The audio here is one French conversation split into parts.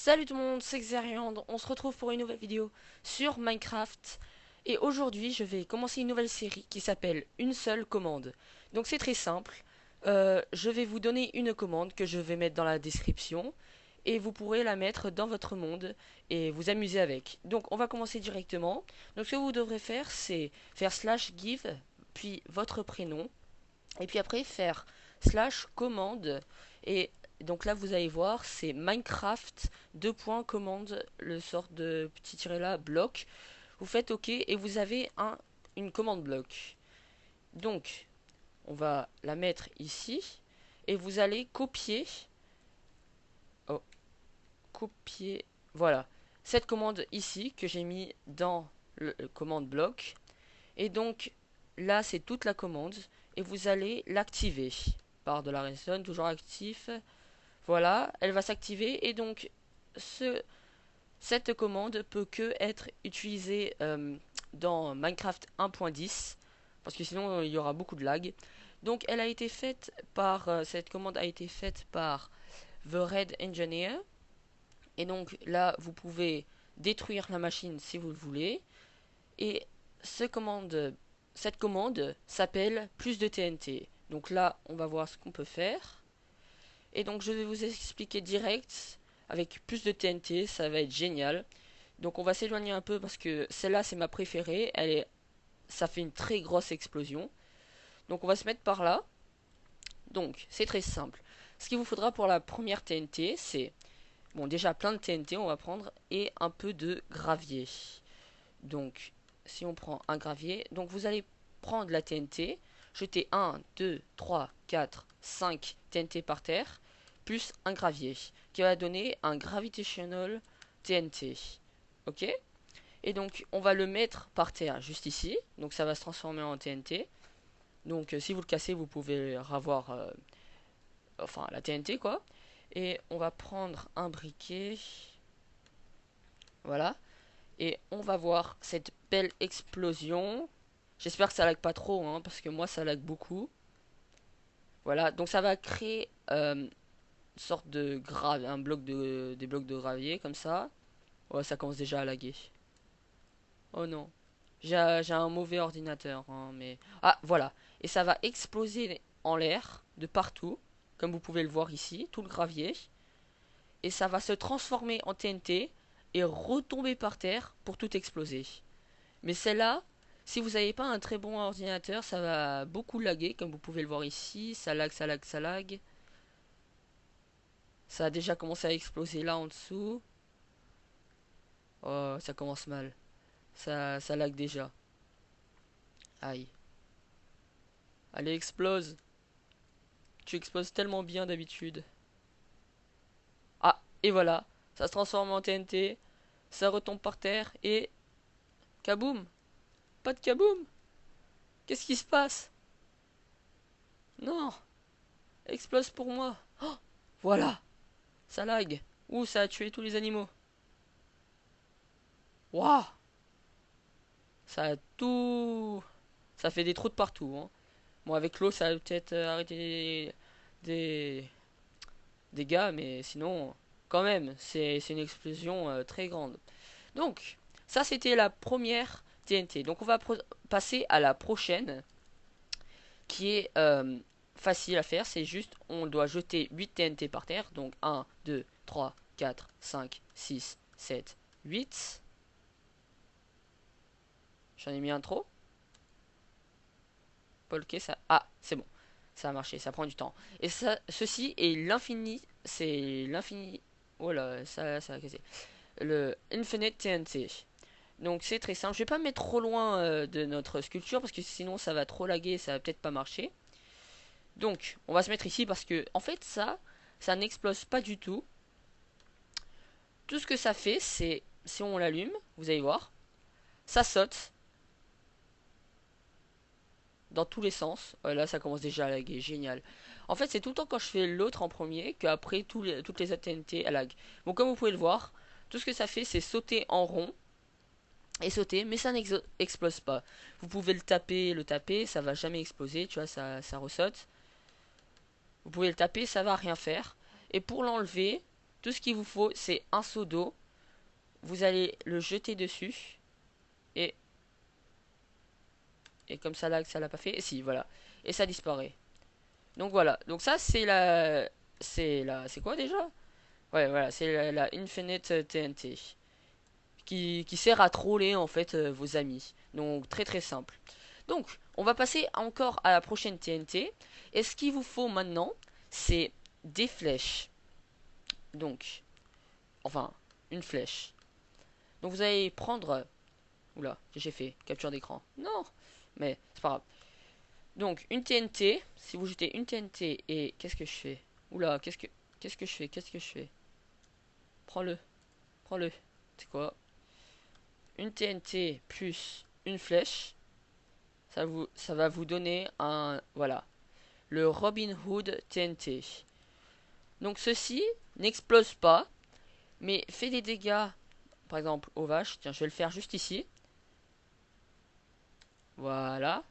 Salut tout le monde, c'est Xeriand, on se retrouve pour une nouvelle vidéo sur Minecraft. Et aujourd'hui je vais commencer une nouvelle série qui s'appelle Une seule commande. Donc c'est très simple, je vais vous donner une commande que je vais mettre dans la description. Et vous pourrez la mettre dans votre monde et vous amuser avec. Donc on va commencer directement. Donc ce que vous devrez faire c'est faire slash give, puis votre prénom. Et puis après faire slash commande. Et donc là vous allez voir c'est Minecraft deux points commande le sort de petit tiret là bloc. Vous faites OK et vous avez une commande bloc. Donc on va la mettre ici et vous allez copier. Oh, copier. Voilà. Cette commande ici que j'ai mis dans le commande bloc. Et donc là c'est toute la commande et vous allez l'activer par de la redstone toujours actif. Voilà, elle va s'activer et donc cette commande peut que être utilisée dans Minecraft 1.10 parce que sinon il y aura beaucoup de lag. Donc elle a été faite par cette commande a été faite par The Red Engineer et donc là vous pouvez détruire la machine si vous le voulez et cette commande s'appelle plus de TNT. Donc là on va voir ce qu'on peut faire. Et donc je vais vous expliquer direct avec plus de TNT, ça va être génial. Donc on va s'éloigner un peu parce que celle-là c'est ma préférée, ça fait une très grosse explosion. Donc on va se mettre par là. Donc c'est très simple. Ce qu'il vous faudra pour la première TNT, c'est bon déjà plein de TNT on va prendre et un peu de gravier. Donc si on prend un gravier, donc vous allez prendre la TNT, jeter 1, 2, 3, 4, 5 TNT par terre plus un gravier, qui va donner un Gravitational TNT. Ok. Et donc, on va le mettre par terre, juste ici. Donc, ça va se transformer en TNT. Donc, si vous le cassez, vous pouvez avoir enfin, la TNT, quoi. Et on va prendre un briquet. Voilà. Et on va voir cette belle explosion. J'espère que ça lag pas trop, hein, parce que moi, ça lag beaucoup. Voilà. Donc, ça va créer sorte de gravier, des blocs de gravier comme ça. Ouais, ça commence déjà à laguer. Oh non. J'ai un mauvais ordinateur, hein, mais... Ah, voilà. Et ça va exploser en l'air, de partout, comme vous pouvez le voir ici, tout le gravier. Et ça va se transformer en TNT et retomber par terre pour tout exploser. Mais celle-là, si vous n'avez pas un très bon ordinateur, ça va beaucoup laguer, comme vous pouvez le voir ici. Ça lag, ça lag, ça lag. Ça a déjà commencé à exploser là en dessous. Oh, ça commence mal. Ça lag déjà. Aïe. Allez, explose. Tu exploses tellement bien d'habitude. Ah, et voilà. Ça se transforme en TNT. Ça retombe par terre et... Kaboum. Pas de kaboum. Qu'est-ce qui se passe? Non. Explose pour moi. Oh, voilà. Ça lag. Ouh, ça a tué tous les animaux. Waouh. Ça a tout... Ça fait des trous de partout, hein. Bon, avec l'eau, ça va peut-être arrêter des dégâts, mais sinon, quand même, c'est une explosion très grande. Donc, ça c'était la première TNT. Donc, on va passer à la prochaine, qui est facile à faire. C'est juste, on doit jeter 8 TNT par terre. Donc, 1, 2, 3, 4, 5, 6, 7, 8. J'en ai mis un trop. Polké, ça... Ah, c'est bon. Ça a marché, ça prend du temps. Et ça, ceci est l'infini. C'est l'infini. Oh là, ça a cassé. Le Infinite TNT. Donc c'est très simple. Je vais pas me mettre trop loin de notre sculpture parce que sinon ça va trop laguer et ça va peut-être pas marcher. Donc on va se mettre ici parce que en fait ça n'explose pas du tout. Tout ce que ça fait c'est si on l'allume, vous allez voir, ça saute dans tous les sens. Là ça commence déjà à laguer, génial. En fait c'est tout le temps quand je fais l'autre en premier qu'après toutes les autres TNT elles lag. Bon comme vous pouvez le voir, tout ce que ça fait c'est sauter en rond et sauter, mais ça n'explose pas. Vous pouvez le taper, ça va jamais exploser, tu vois, ça ressaute. Vous pouvez le taper, ça va rien faire. Et pour l'enlever, Tout ce qu'il vous faut, c'est un seau d'eau. Vous allez le jeter dessus. Et, et comme ça là, ça l'a pas fait. Et si, voilà. Et ça disparaît. Donc voilà. Donc ça, c'est la... C'est quoi déjà? Ouais, voilà. C'est la Infinite TNT. Qui sert à troller en fait vos amis. Donc très très simple. Donc on va passer encore à la prochaine TNT. Et ce qu'il vous faut maintenant, c'est des flèches. Donc, enfin, une flèche. Donc vous allez prendre... Oula, qu'est-ce que j'ai fait? Capture d'écran. Non, mais c'est pas grave. Donc une TNT, si vous jetez une TNT et qu'est-ce que je fais? Oula, qu'est-ce que je fais? Qu'est-ce que je fais? Prends-le, prends-le. C'est quoi? Une TNT plus une flèche, ça va vous donner un, voilà, le Robin Hood TNT. Donc ceci n'explose pas, mais fait des dégâts, par exemple aux vaches. Tiens, je vais le faire juste ici. Voilà,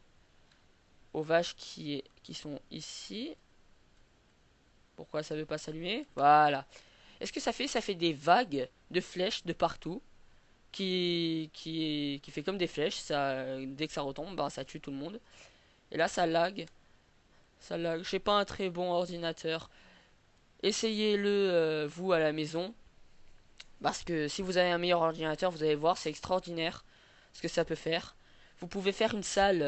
aux vaches qui sont ici. Pourquoi ça veut pas s'allumer? Voilà. Est-ce que ça fait? Ça fait des vagues de flèches de partout. Qui fait comme des flèches. Ça, dès que ça retombe, ben, ça tue tout le monde. Et là, ça lag. Ça lag. J'ai pas un très bon ordinateur. Essayez-le vous à la maison. Parce que si vous avez un meilleur ordinateur, vous allez voir, c'est extraordinaire ce que ça peut faire. Vous pouvez faire une salle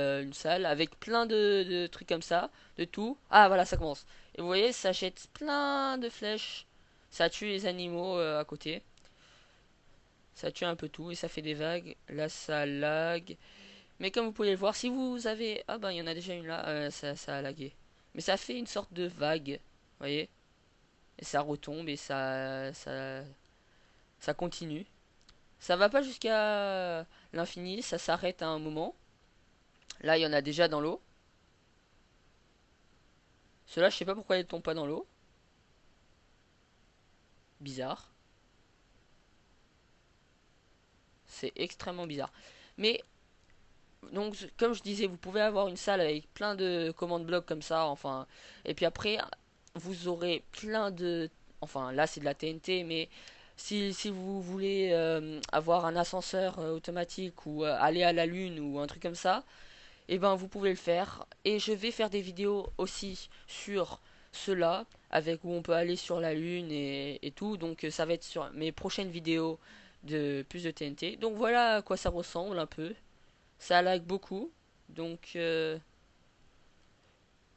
avec plein de trucs comme ça, de tout. Ah voilà, ça commence. Et vous voyez, ça jette plein de flèches. Ça tue les animaux à côté. Ça tue un peu tout et ça fait des vagues. Là, ça lag. Mais comme vous pouvez le voir, si vous avez... Ah bah, il y en a déjà une là, ça a lagué. Mais ça fait une sorte de vague. Vous voyez? Et ça retombe et ça continue. Ça va pas jusqu'à l'infini, ça s'arrête à un moment. Là, il y en a déjà dans l'eau. Ceux-là, je sais pas pourquoi ils tombent pas dans l'eau. Bizarre. C'est extrêmement bizarre. Mais, donc, comme je disais, vous pouvez avoir une salle avec plein de commandes blocs comme ça, enfin. Et puis après, vous aurez plein de... Enfin, là, c'est de la TNT, mais si vous voulez avoir un ascenseur automatique ou aller à la lune ou un truc comme ça, et ben vous pouvez le faire. Et je vais faire des vidéos aussi sur cela, avec où on peut aller sur la lune et tout. Donc ça va être sur mes prochaines vidéos de plus de TNT. Donc voilà à quoi ça ressemble un peu. Ça lag beaucoup. Donc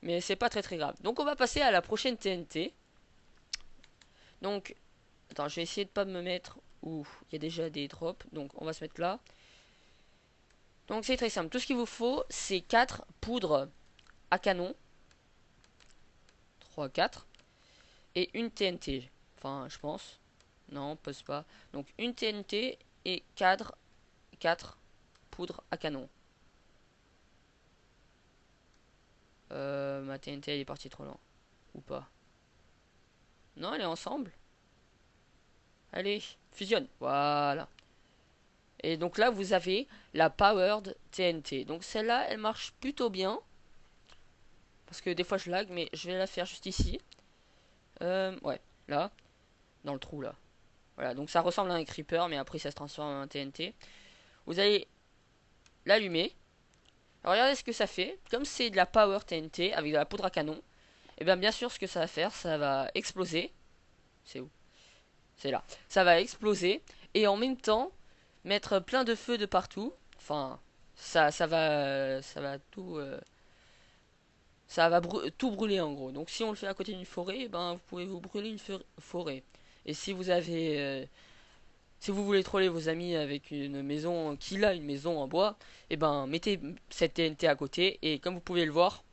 mais c'est pas très très grave. Donc on va passer à la prochaine TNT. Donc attends, je vais essayer de pas me mettre où il y a déjà des drops. Donc on va se mettre là. Donc c'est très simple. Tout ce qu'il vous faut, c'est 4 poudres à canon. 3 4 et une TNT. Enfin, je pense. Non, pose pas. Donc une TNT et 4 poudres à canon. Ma TNT elle est partie trop loin. Ou pas? Non, elle est ensemble. Allez, fusionne. Voilà. Et donc là, vous avez la Powered TNT. Donc celle-là, elle marche plutôt bien. Parce que des fois je lag, mais je vais la faire juste ici. Ouais, là. Dans le trou là. Voilà, donc ça ressemble à un creeper, mais après ça se transforme en un TNT. Vous allez l'allumer. Alors regardez ce que ça fait. Comme c'est de la Power TNT avec de la poudre à canon, et bien sûr ce que ça va faire, ça va exploser. C'est où? C'est là. Ça va exploser et en même temps mettre plein de feu de partout. Enfin, ça va tout, tout brûler en gros. Donc si on le fait à côté d'une forêt, ben vous pouvez vous brûler une forêt. Et si vous avez si vous voulez troller vos amis avec une maison qu'il a une maison en bois, et ben mettez cette TNT à côté et comme vous pouvez le voir,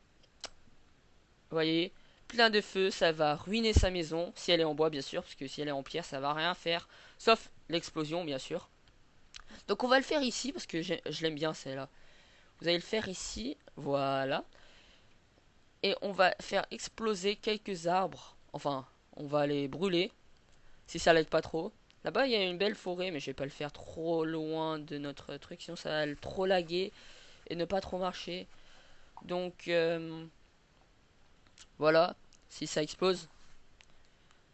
vous voyez, plein de feu, ça va ruiner sa maison si elle est en bois bien sûr, parce que si elle est en pierre, ça va rien faire, sauf l'explosion bien sûr. Donc on va le faire ici parce que je l'aime bien celle-là. Vous allez le faire ici, voilà, et on va faire exploser quelques arbres. Enfin, on va les brûler si ça l'aide pas trop. Là-bas, il y a une belle forêt, mais je vais pas le faire trop loin de notre truc, sinon ça va trop laguer et ne pas trop marcher. Donc, voilà, si ça explose,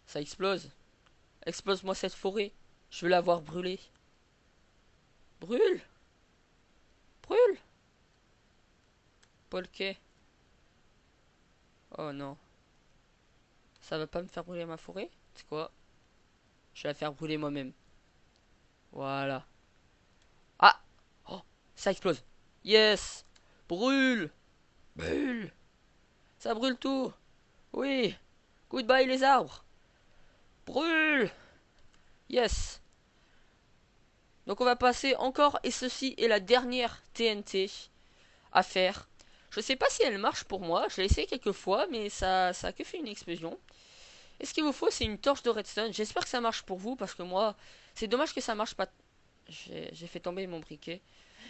ça explose. Explose-moi cette forêt. Je veux la voir brûler. Brûle! Brûle! Polké. Oh non. Ça va pas me faire brûler ma forêt? C'est quoi? Je vais la faire brûler moi-même. Voilà. Ah! Oh! Ça explose. Yes! Brûle! Brûle! Ça brûle tout! Oui! Goodbye les arbres! Brûle! Yes! Donc on va passer encore, et ceci est la dernière TNT à faire. Je sais pas si elle marche pour moi, je l'ai essayé quelques fois, mais ça a que fait une explosion. Et ce qu'il vous faut, c'est une torche de redstone. J'espère que ça marche pour vous, parce que moi, c'est dommage que ça marche pas. J'ai fait tomber mon briquet.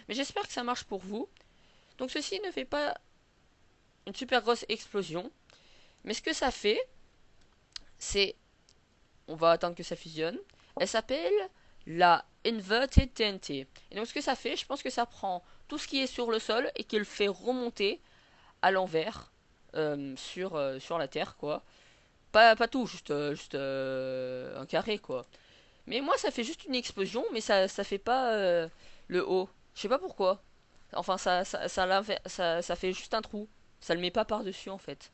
Mais j'espère que ça marche pour vous. Donc ceci ne fait pas une super grosse explosion. Mais ce que ça fait, c'est... On va attendre que ça fusionne. Elle s'appelle la Inverted TNT. Et donc ce que ça fait, je pense que ça prend tout ce qui est sur le sol et qu'il le fait remonter à l'envers sur la terre, quoi. Pas tout, juste un carré, quoi. Mais moi, ça fait juste une explosion, mais ça fait pas le haut. Je sais pas pourquoi. Enfin, ça fait juste un trou. Ça le met pas par-dessus, en fait.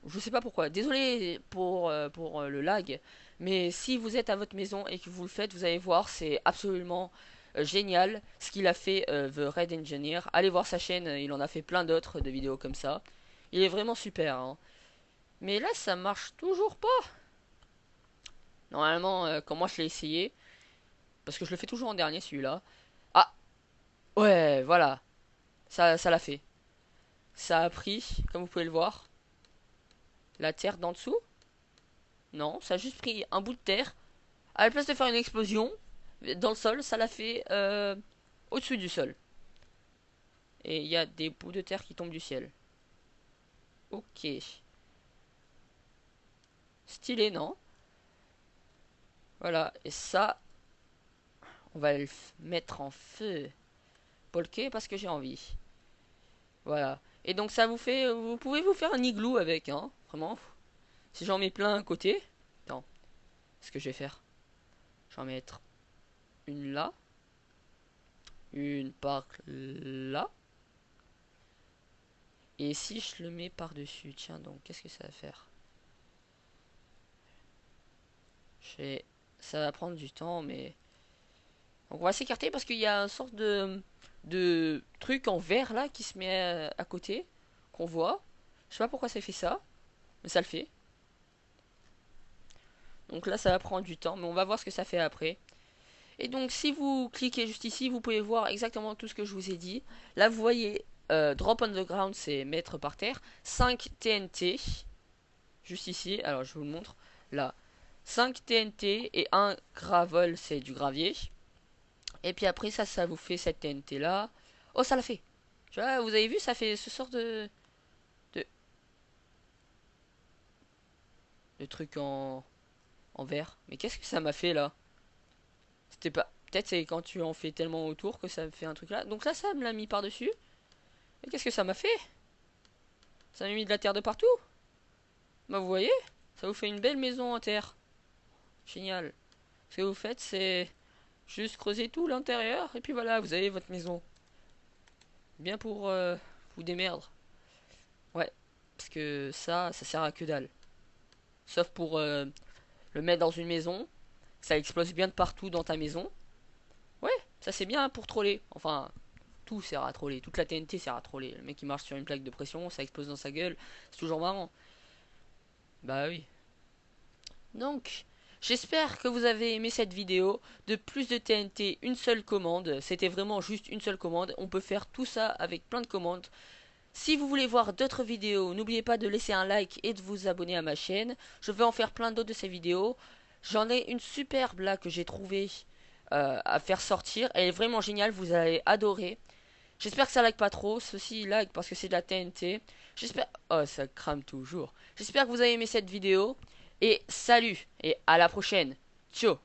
Je sais pas pourquoi. Désolé pour le lag. Mais si vous êtes à votre maison et que vous le faites, vous allez voir, c'est absolument génial ce qu'il a fait, The Red Engineer. Allez voir sa chaîne, il en a fait plein d'autres de vidéos comme ça. Il est vraiment super, hein. Mais là, ça marche toujours pas. Normalement, quand moi je l'ai essayé, parce que je le fais toujours en dernier celui-là. Ah, ouais, voilà. Ça l'a fait. Ça a pris, comme vous pouvez le voir, la terre d'en dessous. Non, ça a juste pris un bout de terre. À la place de faire une explosion dans le sol, ça l'a fait au-dessus du sol. Et il y a des bouts de terre qui tombent du ciel. Ok. Stylé, non? Voilà, et ça, on va le mettre en feu. Polké parce que j'ai envie. Voilà. Et donc ça vous fait... Vous pouvez vous faire un igloo avec, hein. Vraiment. Si j'en mets plein à côté... Attends. Ce que je vais faire. Je vais en mettre une là. Une par là. Et si je le mets par-dessus, tiens donc, qu'est-ce que ça va faire? Ça va prendre du temps, mais... Donc on va s'écarter parce qu'il y a une sorte de truc en verre là qui se met à côté, qu'on voit. Je sais pas pourquoi ça fait ça, mais ça le fait. Donc là ça va prendre du temps, mais on va voir ce que ça fait après. Et donc si vous cliquez juste ici, vous pouvez voir exactement tout ce que je vous ai dit. Là vous voyez, drop on the ground c'est mettre par terre. 5 TNT, juste ici, alors je vous le montre. Là, 5 TNT et 1 gravel c'est du gravier. Et puis après ça vous fait cette TNT là. Oh ça l'a fait. Tu vois, vous avez vu, ça fait ce sort de, de truc en verre. Mais qu'est-ce que ça m'a fait là? C'était pas... Peut-être c'est quand tu en fais tellement autour que ça fait un truc là. Donc là ça me l'a mis par-dessus. Et qu'est-ce que ça m'a fait? Ça m'a mis de la terre de partout. Bah vous voyez, ça vous fait une belle maison en terre. Génial. Ce que vous faites c'est juste creuser tout l'intérieur. Et puis voilà, vous avez votre maison. Bien pour vous démerdre. Ouais, parce que ça sert à que dalle. Sauf pour le mettre dans une maison. Ça explose bien de partout dans ta maison. Ouais, ça c'est bien pour troller. Enfin, tout sert à troller. Toute la TNT sert à troller. Le mec qui marche sur une plaque de pression, ça explose dans sa gueule. C'est toujours marrant. Bah oui. Donc, j'espère que vous avez aimé cette vidéo. De plus de TNT, une seule commande. C'était vraiment juste une seule commande. On peut faire tout ça avec plein de commandes. Si vous voulez voir d'autres vidéos, n'oubliez pas de laisser un like et de vous abonner à ma chaîne. Je vais en faire plein d'autres de ces vidéos. J'en ai une superbe là que j'ai trouvée à faire sortir. Elle est vraiment géniale, vous allez adorer. J'espère que ça lag pas trop. Ceci lag parce que c'est de la TNT. J'espère... Oh, ça crame toujours. J'espère que vous avez aimé cette vidéo. Et salut et à la prochaine. Ciao.